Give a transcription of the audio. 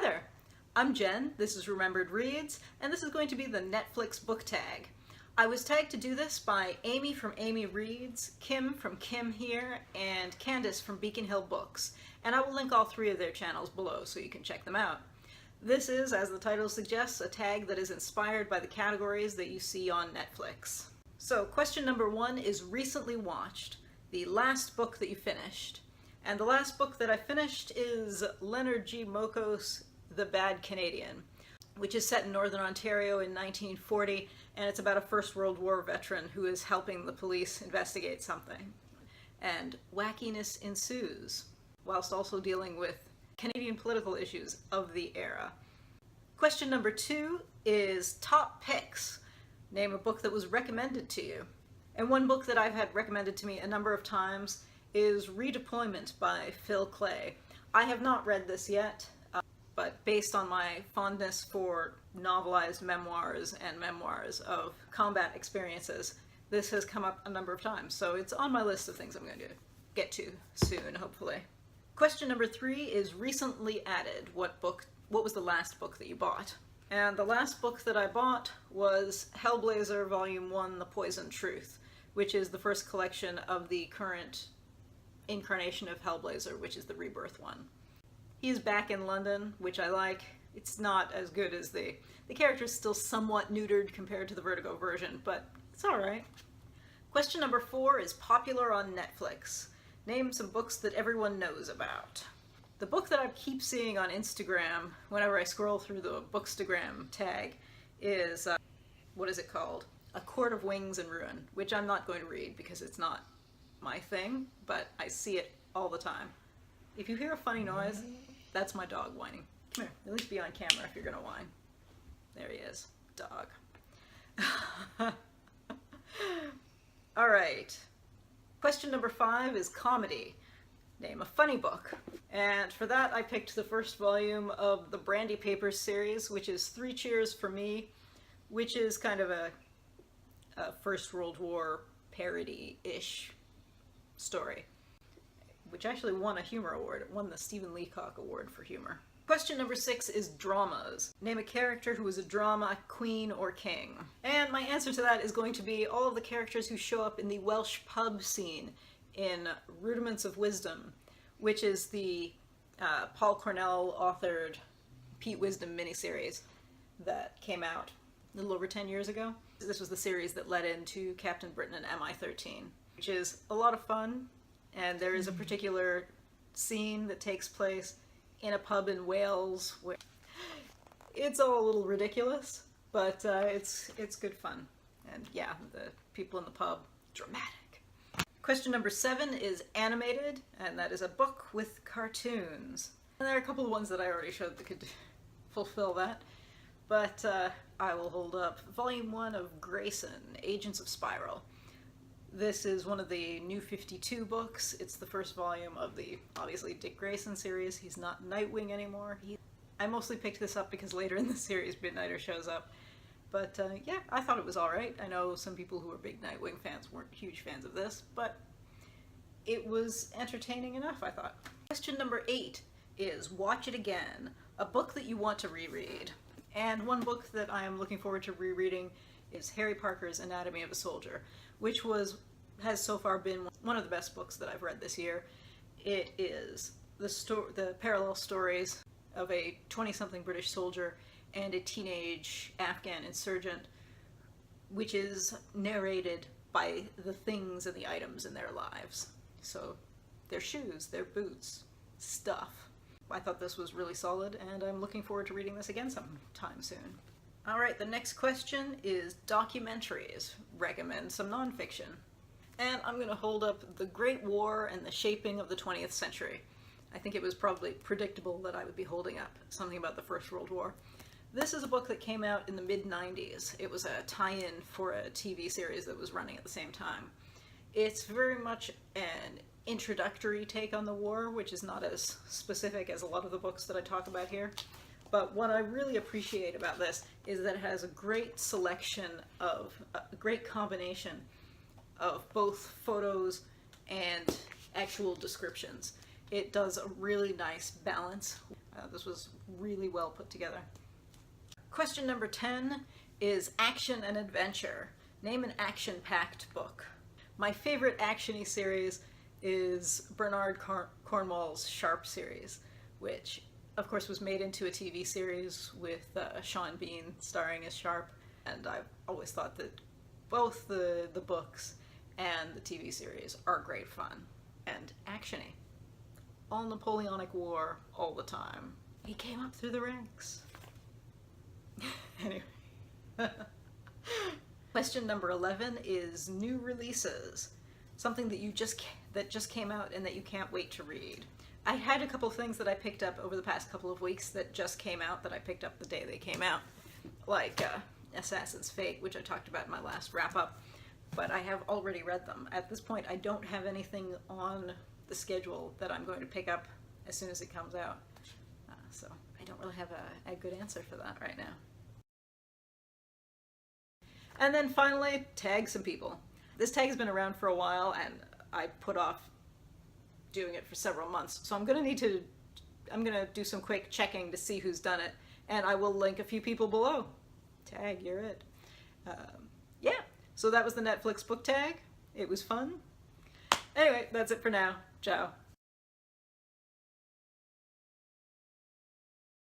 there! I'm Jen, this is Remembered Reads, and this is going to be the Netflix book tag. I was tagged to do this by Amy from Amy Reads, Kim from Kim Here, and Candace from Beacon Hill Books, and I will link all three of their channels below so you can check them out. This is, as the title suggests, a tag that is inspired by the categories that you see on Netflix. So, question number 1 is recently watched, the last book that you finished. And the last book that I finished is Leonard G. Moko's The Bad Canadian, which is set in Northern Ontario in 1940, and it's about a First World War veteran who is helping the police investigate something. And wackiness ensues, whilst also dealing with Canadian political issues of the era. Question number 2 is top picks. Name a book that was recommended to you. And one book that I've had recommended to me a number of times is Redeployment by Phil Clay. I have not read this yet, but based on my fondness for novelized memoirs and memoirs of combat experiences, this has come up a number of times, so it's on my list of things I'm going to get to soon, hopefully. Question number 3 is recently added. What was the last book that you bought? And the last book that I bought was Hellblazer Volume 1, The Poison Truth, which is the first collection of the current incarnation of Hellblazer, which is the Rebirth one. He's back in London, which I like. It's not as good as the character's still somewhat neutered compared to the Vertigo version, but it's alright. Question number 4 is popular on Netflix. Name some books that everyone knows about. The book that I keep seeing on Instagram whenever I scroll through the Bookstagram tag is, what is it called? A Court of Wings and Ruin, which I'm not going to read because it's not my thing, but I see it all the time. If you hear a funny noise, that's my dog whining. Come here, at least be on camera if you're gonna whine. There he is, dog. Alright, question number 5 is comedy. Name a funny book. And for that I picked the first volume of the Brandy Papers series, which is Three Cheers for Me, which is kind of a First World War parody-ish story, which actually won a humor award. It won the Stephen Leacock Award for humor. Question number 6 is dramas. Name a character who is a drama queen or king. And my answer to that is going to be all of the characters who show up in the Welsh pub scene in Rudiments of Wisdom, which is the Paul Cornell authored Pete Wisdom miniseries that came out a little over 10 years ago. This was the series that led into Captain Britain and MI-13, which is a lot of fun, and there is a particular scene that takes place in a pub in Wales where it's all a little ridiculous, but it's good fun. And yeah, the people in the pub, dramatic. Question number 7 is animated, and that is a book with cartoons. And there are a couple of ones that I already showed that could fulfill that, but I will hold up Volume 1 of Grayson, Agents of Spiral. This is one of the New 52 books. It's the first volume of the, obviously, Dick Grayson series. He's not Nightwing anymore. I mostly picked this up because later in the series Midnighter shows up. But yeah, I thought it was alright. I know some people who are big Nightwing fans weren't huge fans of this, but it was entertaining enough, I thought. Question number 8 is Watch It Again, a book that you want to reread. And one book that I am looking forward to rereading is Harry Parker's Anatomy of a Soldier, which has so far been one of the best books that I've read this year. It is the parallel stories of a 20-something British soldier and a teenage Afghan insurgent, which is narrated by the things and the items in their lives. So their shoes, their boots, stuff. I thought this was really solid, and I'm looking forward to reading this again sometime soon. Alright, the next question is documentaries. Recommend some nonfiction. And I'm going to hold up The Great War and the Shaping of the 20th Century. I think it was probably predictable that I would be holding up something about the First World War. This is a book that came out in the mid-90s. It was a tie-in for a TV series that was running at the same time. It's very much an introductory take on the war, which is not as specific as a lot of the books that I talk about here. But what I really appreciate about this is that it has a great selection of, a great combination of both photos and actual descriptions. It does a really nice balance. This was really well put together. Question number 10 is action and adventure. Name an action-packed book. My favorite action-y series is Bernard Cornwell's Sharp series, which of course was made into a TV series with Sean Bean starring as Sharp, and I've always thought that both the books and the TV series are great fun and action-y. All Napoleonic War all the time. He came up through the ranks. Anyway. Question number 11 is new releases. Something that just came out and that you can't wait to read. I had a couple things that I picked up over the past couple of weeks that just came out that I picked up the day they came out. Like Assassin's Fate, which I talked about in my last wrap-up. But I have already read them. At this point, I don't have anything on the schedule that I'm going to pick up as soon as it comes out. So I don't really have a good answer for that right now. And then finally, tag some people. This tag has been around for a while, and I put off doing it for several months. So I'm gonna do some quick checking to see who's done it, and I will link a few people below. Tag, you're it. Yeah, so that was the Netflix book tag. It was fun. Anyway, that's it for now. Ciao.